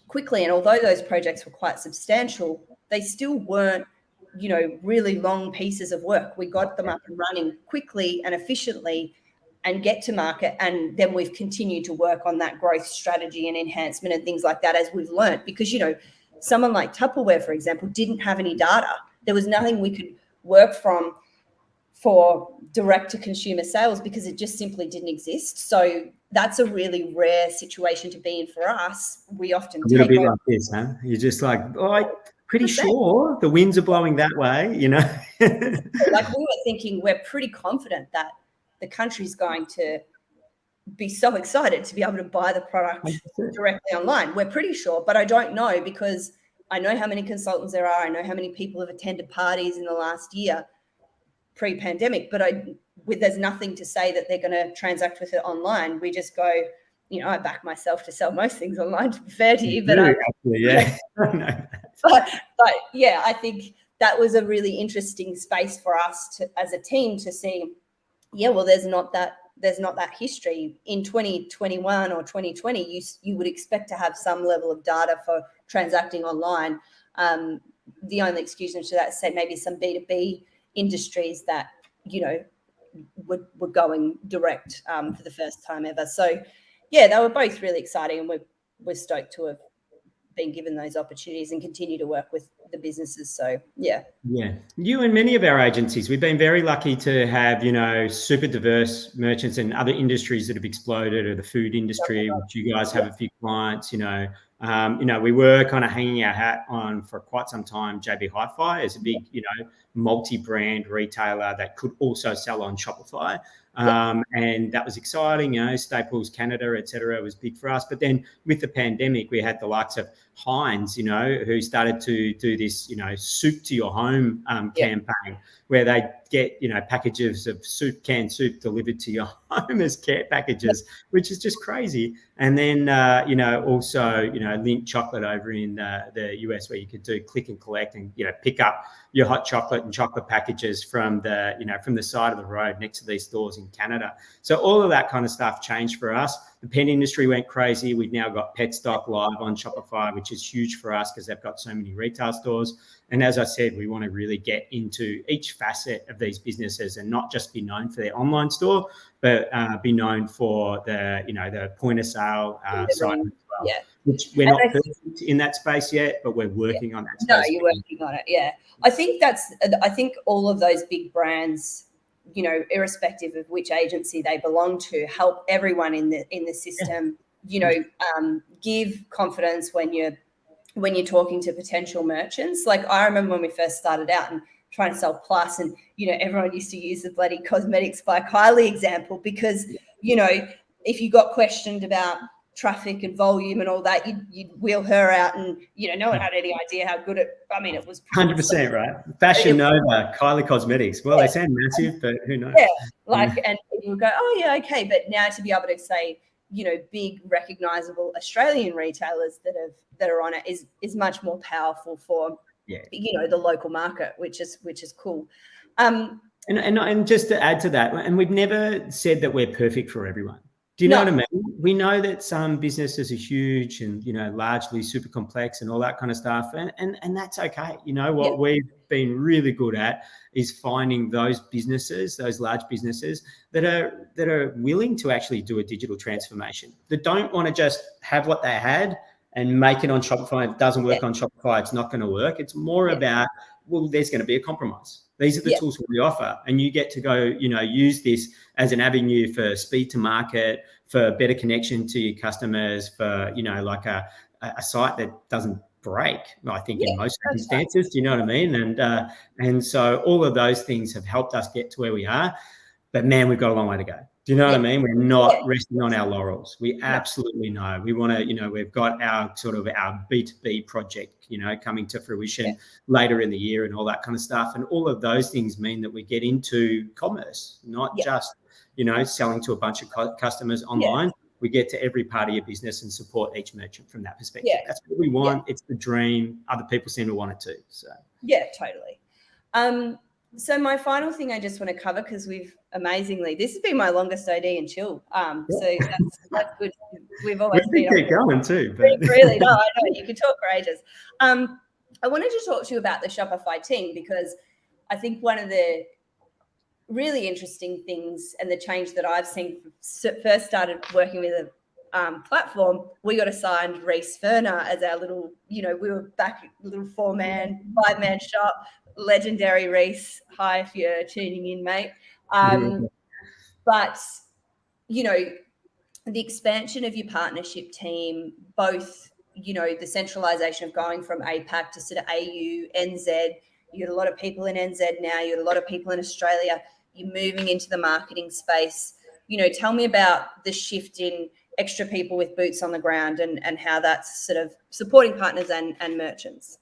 [SPEAKER 1] quickly. And although those projects were quite substantial, they still weren't, really long pieces of work. We got them up and running quickly and efficiently
[SPEAKER 2] and get to market. And then we've continued to work on that growth strategy and enhancement and things like that as we've learned, because, you know, someone like Tupperware, for example, didn't have any data. There was nothing we could work from for direct to consumer sales because it just simply didn't exist. So that's a really rare situation to be in for us. We often
[SPEAKER 1] a little bit like this, huh? You're just like, oh, I'm pretty sure the winds are blowing that way, you know.
[SPEAKER 2] Like, we were thinking, we're pretty confident that the country's going to be so excited to be able to buy the product directly online. We're pretty sure, but I don't know, because I know how many consultants there are. I know how many people have attended parties in the last year pre-pandemic, but there's nothing to say that they're going to transact with it online. We just go, you know, I back myself to sell most things online, to be fair to you, but
[SPEAKER 1] yeah.
[SPEAKER 2] but yeah, I think that was a really interesting space for us as a team to see. Yeah, well, there's not that history in 2021 or 2020. You would expect to have some level of data for transacting online. The only exclusion to that is, say, maybe some B2B industries that, you know, were going direct for the first time ever. So yeah, they were both really exciting, and we're stoked to have been given those opportunities and continue to work with the businesses. So yeah.
[SPEAKER 1] You and many of our agencies, we've been very lucky to have, you know, super diverse merchants in other industries that have exploded, or the food industry, which you guys have a few clients. You know, we were kind of hanging our hat on for quite some time JB Hi-Fi as a big, you know, multi-brand retailer that could also sell on Shopify. And that was exciting, you know, Staples Canada, et cetera, was big for us. But then with the pandemic, we had the likes of Heinz, you know, who started to do this, you know, soup to your home campaign, where they get, you know, packages of canned soup delivered to your home as care packages, which is just crazy. And then, you know, also, you know, Lindt chocolate over in the US, where you could do click and collect and, you know, pick up your hot chocolate and chocolate packages from the, you know, from the side of the road next to these stores in Canada. So all of that kind of stuff changed for us. The pet industry went crazy. We've now got Petstock live on Shopify, which is huge for us because they've got so many retail stores. And as I said, we want to really get into each facet of these businesses and not just be known for their online store, but be known for the, you know, the point of sale side as well.
[SPEAKER 2] Yeah.
[SPEAKER 1] Which we're not perfect in that space yet, but we're working on that space.
[SPEAKER 2] No, you're working on it. Yeah. I think all of those big brands, you know, irrespective of which agency they belong to, help everyone in the system, you know, give confidence when you're talking to potential merchants. Like, I remember when we first started out and trying to sell Plus, and, you know, everyone used to use the bloody Cosmetics by Kylie example, because, you know, if you got questioned about traffic and volume and all that, you'd wheel her out, and, you know, no one had any idea how good it was
[SPEAKER 1] 100%, right? Fashion Nova, Kylie Cosmetics. Well, they sound massive, but who knows?
[SPEAKER 2] Yeah, and you would go, oh yeah, okay. But now to be able to say, you know, big recognizable Australian retailers that are on it is much more powerful for, you know, the local market, which is cool.
[SPEAKER 1] And just to add to that, and we've never said that we're perfect for everyone. Do you know what I mean? We know that some businesses are huge and, you know, largely super complex and all that kind of stuff. And that's okay. You know, what we've been really good at is finding those businesses, those large businesses that are willing to actually do a digital transformation, that don't want to just have what they had and make it on Shopify. If it doesn't work on Shopify, it's not going to work. It's more about, well, there's going to be a compromise. These are the tools we offer, and you get to go, you know, use this as an avenue for speed to market, for better connection to your customers, for, you know, like a site that doesn't break, I think, in most circumstances. Do you know what I mean? And so all of those things have helped us get to where we are. But man, we've got a long way to go. Do you know what I mean? We're not resting on our laurels. We absolutely know. We want to, you know, we've got our B2B project, you know, coming to fruition later in the year and all that kind of stuff. And all of those things mean that we get into commerce, not just, you know, selling to a bunch of customers online. We get to every part of your business and support each merchant from that perspective. That's what we want. It's the dream. Other people seem to want it too. So
[SPEAKER 2] totally. So my final thing I just want to cover, because this has been my longest OD and chill. So that's good. We've always been
[SPEAKER 1] keep going too. But.
[SPEAKER 2] Really, no, I know you could talk for ages. I wanted to talk to you about the Shopify team, because I think one of the really interesting things and the change that I've seen first started working with a platform, we got assigned Reese Ferner as our little, we were back little 4-man, 5-man shop, legendary Reese. Hi, if you're tuning in, mate. But, the expansion of your partnership team, both, the centralization of going from APAC to sort of AU, NZ, you got a lot of people in NZ now, you got a lot of people in Australia, you're moving into the marketing space. Tell me about the shift in extra people with boots on the ground and how that's sort of supporting partners and merchants.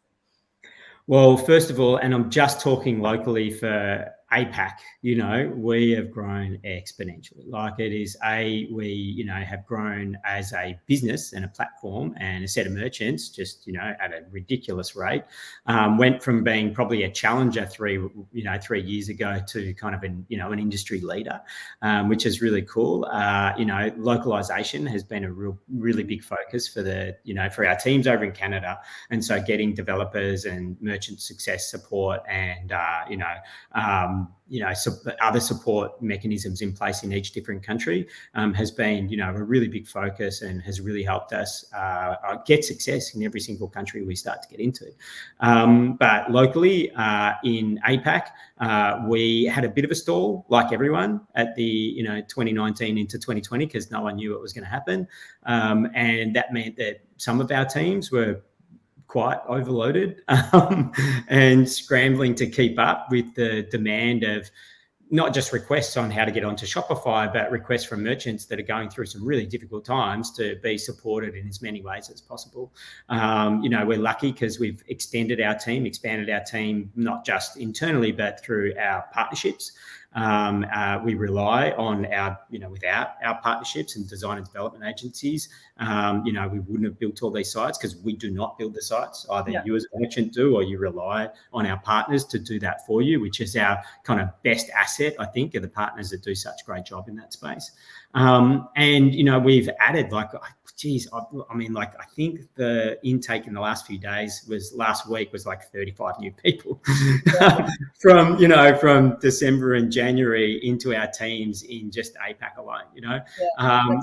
[SPEAKER 1] Well, first of all, and I'm just talking locally for APAC, we have grown exponentially. Like it is we have grown as a business and a platform and a set of merchants just, at a ridiculous rate. Went from being probably a challenger 3 years ago to kind of an industry leader, which is really cool. Localization has been a really big focus for for our teams over in Canada. And so getting developers and merchant success support and, other support mechanisms in place in each different country has been, a really big focus and has really helped us get success in every single country we start to get into. But locally in APAC, we had a bit of a stall, like everyone, at the 2019 into 2020 because no one knew what was going to happen, and that meant that some of our teams were quite overloaded and scrambling to keep up with the demand of not just requests on how to get onto Shopify, but requests from merchants that are going through some really difficult times to be supported in as many ways as possible. We're lucky because we've expanded our team, not just internally, but through our partnerships. We rely on without our partnerships and design and development agencies, we wouldn't have built all these sites because we do not build the sites. Either you as a merchant do, or you rely on our partners to do that for you, which is our kind of best asset, I think, are the partners that do such a great job in that space. We've added I think the intake in the last few days last week was like 35 new people from December and January into our teams in just APAC alone,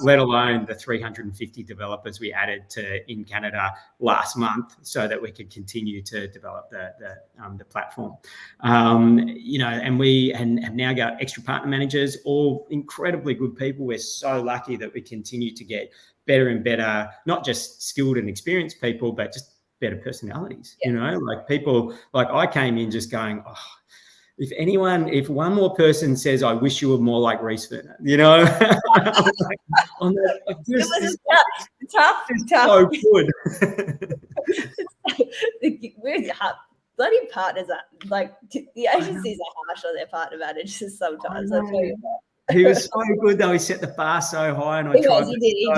[SPEAKER 1] let alone the 350 developers we added in Canada last month so that we could continue to develop the platform. And we have now got extra partner managers, all incredibly good people. We're so lucky that we continue to get better and better, not just skilled and experienced people, but just better personalities, like people, like I came in just going, if one more person says, I wish you were more like Reese Ferner,
[SPEAKER 2] It was tough.
[SPEAKER 1] So good.
[SPEAKER 2] Bloody partners are like, the agencies are harsh on their partner managers sometimes. I'll tell you that.
[SPEAKER 1] He was so good though. He set the bar so high, and I tried to meet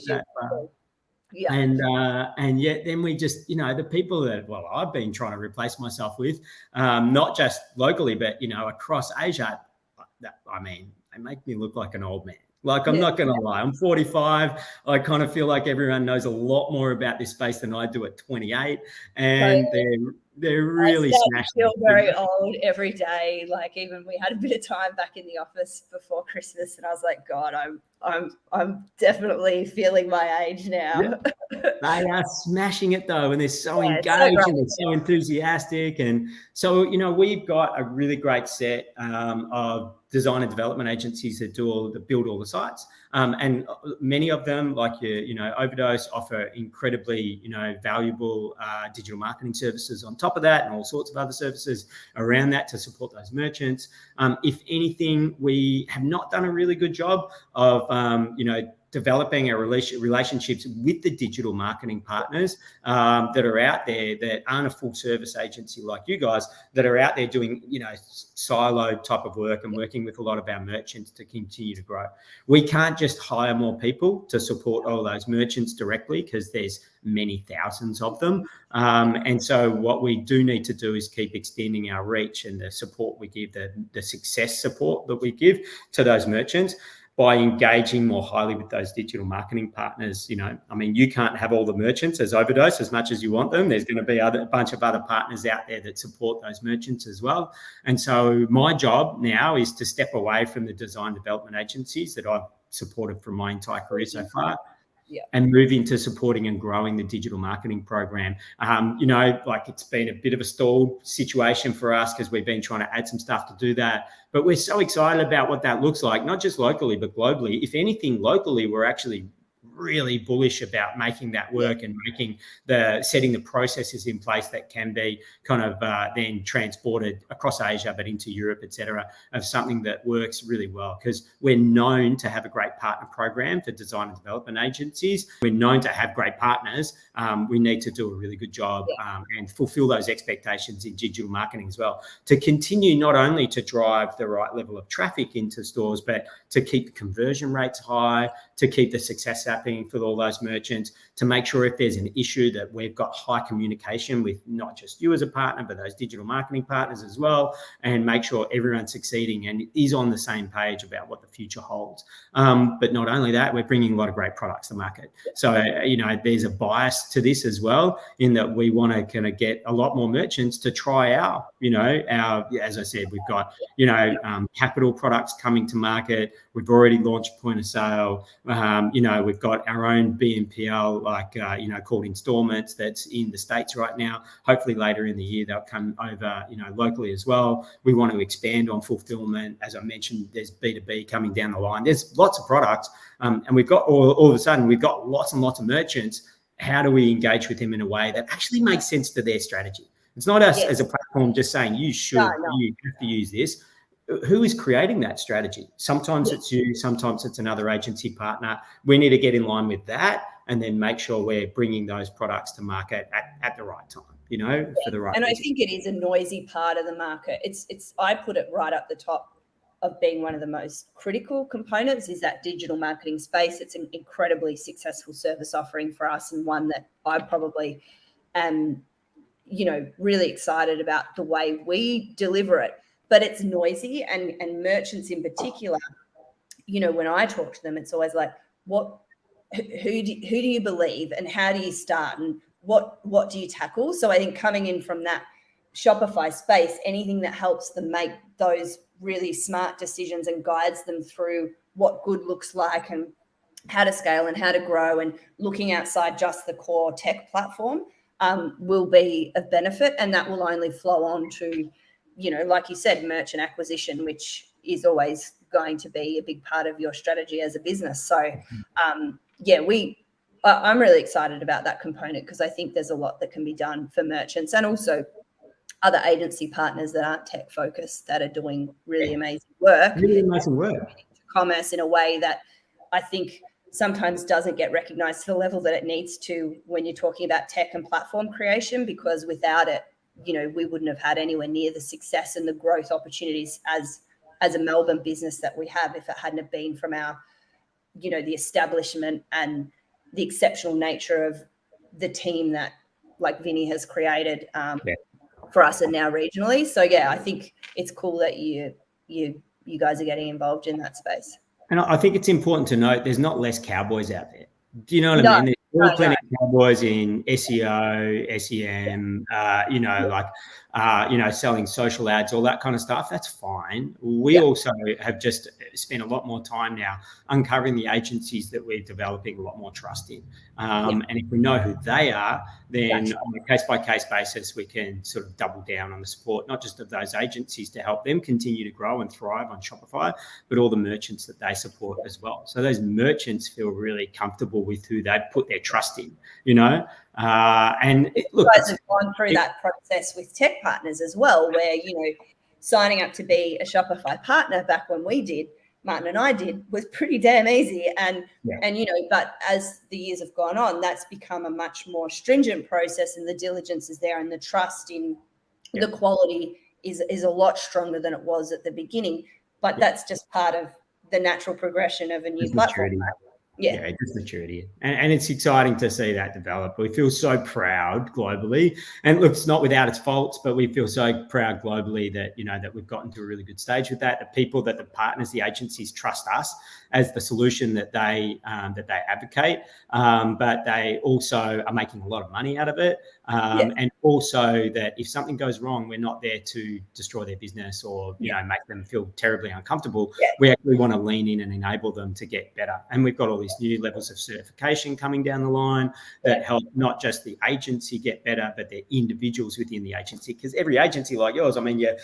[SPEAKER 1] that bar. Yeah. And yet then we just, the people that, I've been trying to replace myself with, not just locally, but, across Asia, they make me look like an old man. Like, I'm not going to lie. I'm 45. I kind of feel like everyone knows a lot more about this space than I do at 28. And they're really smashing.
[SPEAKER 2] I feel very old every day. Like, even we had a bit of time back in the office before Christmas, and I was like, God, I'm definitely feeling my age now.
[SPEAKER 1] Yeah. They are smashing it though, and they're so engaged and they're so enthusiastic. And so, we've got a really great set of design and development agencies that build all the sites. And many of them, like Overdose, offer incredibly, valuable digital marketing services on top of that, and all sorts of other services around that to support those merchants. If anything, we have not done a really good job of, developing our relationships with the digital marketing partners that are out there that aren't a full service agency like you guys, that are out there doing, siloed type of work and working with a lot of our merchants to continue to grow. We can't just hire more people to support all those merchants directly because there's many thousands of them. And so what we do need to do is keep extending our reach and the support we give, the success support that we give to those merchants. by engaging more highly with those digital marketing partners. I mean, you can't have all the merchants as Overdose as much as you want them. There's going to be a bunch of other partners out there that support those merchants as well. And so my job now is to step away from the design development agencies that I've supported for my entire career so far, and move into supporting and growing the digital marketing program. It's been a bit of a stalled situation for us because we've been trying to add some stuff to do that. But we're so excited about what that looks like, not just locally, but globally. If anything, locally, we're actually really bullish about making that work and setting the processes in place that can be kind of then transported across Asia, but into Europe, etc., of something that works really well, because we're known to have a great partner program for design and development agencies. We're known to have great partners. We need to do a really good job and fulfill those expectations in digital marketing as well, to continue not only to drive the right level of traffic into stores, but to keep the conversion rates high, to keep the success happening for all those merchants, to make sure if there's an issue that we've got high communication with not just you as a partner, but those digital marketing partners as well, and make sure everyone's succeeding and is on the same page about what the future holds. But not only that, we're bringing a lot of great products to market. So, there's a bias to this as well, in that we want to kind of get a lot more merchants to try our, as I said, we've got, capital products coming to market. We've already launched point of sale. We've got our own BNPL, called Installments, that's in the States right now. Hopefully later in the year, they'll come over, locally as well. We want to expand on fulfillment. As I mentioned, there's B2B coming down the line. There's lots of products. And we've got all of a sudden, we've got lots and lots of merchants. How do we engage with them in a way that actually makes sense to their strategy? It's not us as a platform just saying, you have to use this. Who is creating that strategy? Sometimes it's you, sometimes it's another agency partner. We need to get in line with that and then make sure we're bringing those products to market at the right time, for the right
[SPEAKER 2] And
[SPEAKER 1] reason.
[SPEAKER 2] I think it is a noisy part of the market. I put it right up the top of being one of the most critical components is that digital marketing space. It's an incredibly successful service offering for us, and one that I probably am, really excited about the way we deliver it. But it's noisy, and merchants in particular, when I talk to them, it's always like, who do you believe, and how do you start, and what do you tackle? So I think coming in from that Shopify space, anything that helps them make those really smart decisions and guides them through what good looks like and how to scale and how to grow, and looking outside just the core tech platform will be of benefit. And that will only flow on to, like you said, merchant acquisition, which is always going to be a big part of your strategy as a business. So, I'm really excited about that component, because I think there's a lot that can be done for merchants and also other agency partners that aren't tech focused that are doing really amazing work.
[SPEAKER 1] Really amazing work.
[SPEAKER 2] Commerce in a way that I think sometimes doesn't get recognized to the level that it needs to when you're talking about tech and platform creation, because without it, we wouldn't have had anywhere near the success and the growth opportunities as a Melbourne business that we have if it hadn't have been from our, the establishment and the exceptional nature of the team that like Vinny has created for us and now regionally. So I think it's cool that you guys are getting involved in that space.
[SPEAKER 1] And I think it's important to note there's not less cowboys out there. Do you know what I mean? There's plenty of cowboys in SEO, SEM, selling social ads, all that kind of stuff. That's fine. We also have just spent a lot more time now uncovering the agencies that we're developing a lot more trust in. And if we know who they are, then on a case-by-case basis, we can sort of double down on the support, not just of those agencies to help them continue to grow and thrive on Shopify, but all the merchants that they support as well. So those merchants feel really comfortable with who they put their trust in, and look,
[SPEAKER 2] you guys have gone through that process with tech partners as well, where, signing up to be a Shopify partner back when we did, Martin and I did, was pretty damn easy. And but as the years have gone on, that's become a much more stringent process, and the diligence is there, and the trust in the quality is a lot stronger than it was at the beginning. But that's just part of the natural progression of a new platform. Yeah.
[SPEAKER 1] Just maturity. And it's exciting to see that develop. We feel so proud globally. And look, it's not without its faults, but we feel so proud globally that, that we've gotten to a really good stage with that. The partners, the agencies trust us as the solution that they advocate. But they also are making a lot of money out of it. And also that if something goes wrong, we're not there to destroy their business or, make them feel terribly uncomfortable.
[SPEAKER 2] Yeah.
[SPEAKER 1] We actually want to lean in and enable them to get better. And we've got all these new levels of certification coming down the line that help not just the agency get better, but the individuals within the agency. Because every agency like yours, you're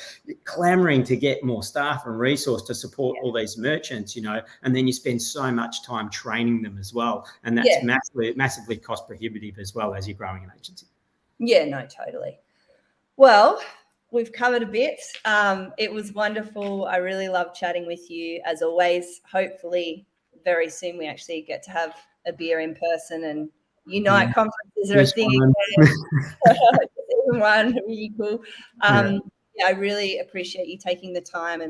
[SPEAKER 1] clamoring to get more staff and resource to support all these merchants, and then you spend so much time training them as well. And that's massively cost prohibitive as well as you're growing an agency.
[SPEAKER 2] Yeah, no, totally. Well, we've covered a bit. It was wonderful. I really loved chatting with you as always. Hopefully very soon we actually get to have a beer in person and Unite conferences are a thing again. Even one, really cool. I really appreciate you taking the time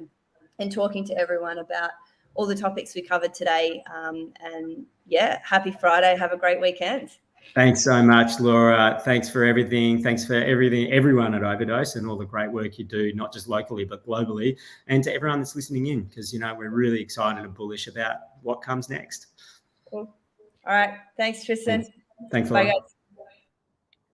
[SPEAKER 2] and talking to everyone about all the topics we covered today. And happy Friday. Have a great weekend.
[SPEAKER 1] Thanks so much, Laura. Thanks for everything. Thanks for everyone at Overdose and all the great work you do, not just locally, but globally. And to everyone that's listening in, because, we're really excited and bullish about what comes next.
[SPEAKER 2] Cool. All right. Thanks, Tristan.
[SPEAKER 1] Thanks a lot.
[SPEAKER 2] Bye, guys.